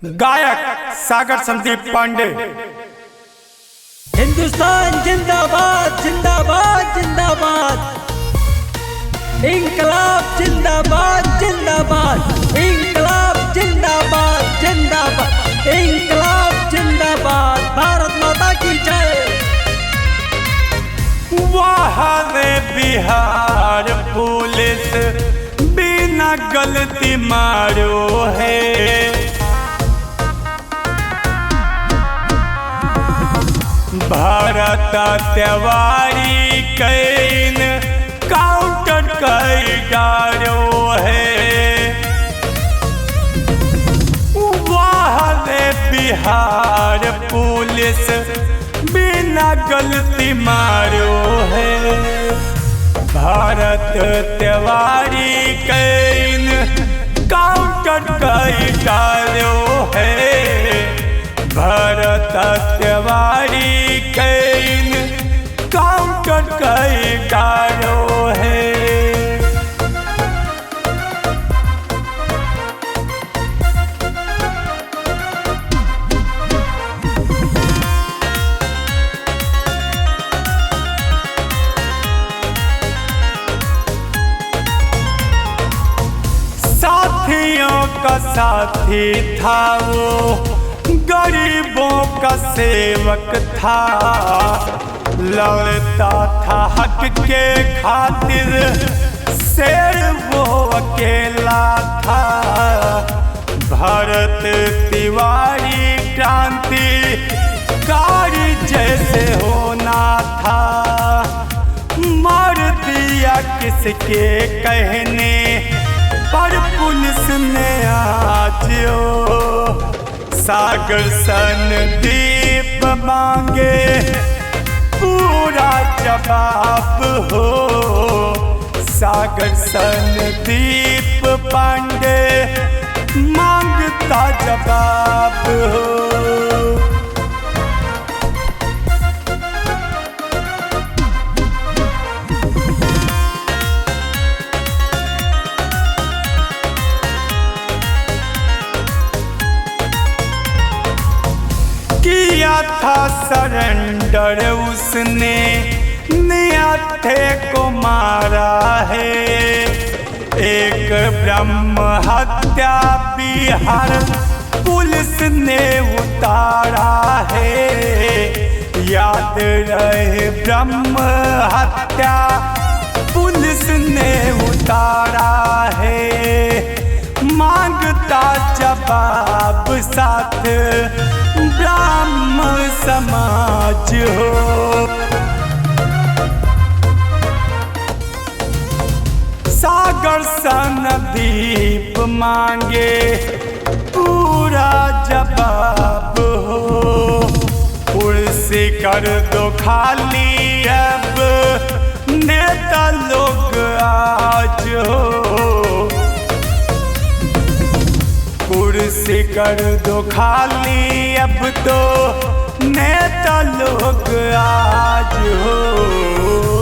गायक सागर संदीप पांडे। हिंदुस्तान जिंदाबाद जिंदाबाद जिंदाबाद, इंकलाब जिंदाबाद जिंदाबाद, इंकलाब जिंदाबाद जिंदाबाद, इंकलाब जिंदाबाद, भारत माता की जय। वहाँ बिहार पुलिस बिना गलती मारो है, भारत त्योहारी कैन काउंटर कर डारो है। वहाँ बिहार पुलिस बिना गलती मारो है, भारत त्योहारी कैन काउंटर कर डारो है, भारत त्योहारी कैन काउंटर कर डारो है। साथियों का साथी था वो, गरीबों का सेवक था, लड़ता था हक के खातिर, शेर वो अकेला था। भारत तिवारी क्रांति कारी जैसे होना था, मार दिया किसके कहने पर पुलिस ने आज सागर संदीप मांगे पूरा जवाब हो, सागर संदीप पांडे मांगता जवाब हो। किया था सरेंडर उसने, निहत्थे को मारा है, एक ब्रह्म हत्या बिहार पुलिस ने उतारा है। याद रहे ब्रह्म हत्या पुलिस ने उतारा है, मांगता जवाब साथ ब्राह्मण समाज हो। सागर संदीप मांगे पूरा जवाब हो, कुर्सी कर दो खाली अब नेता लोग आज हो, कुर्सी कर दो खाली अब तो नेता लोग आज हो।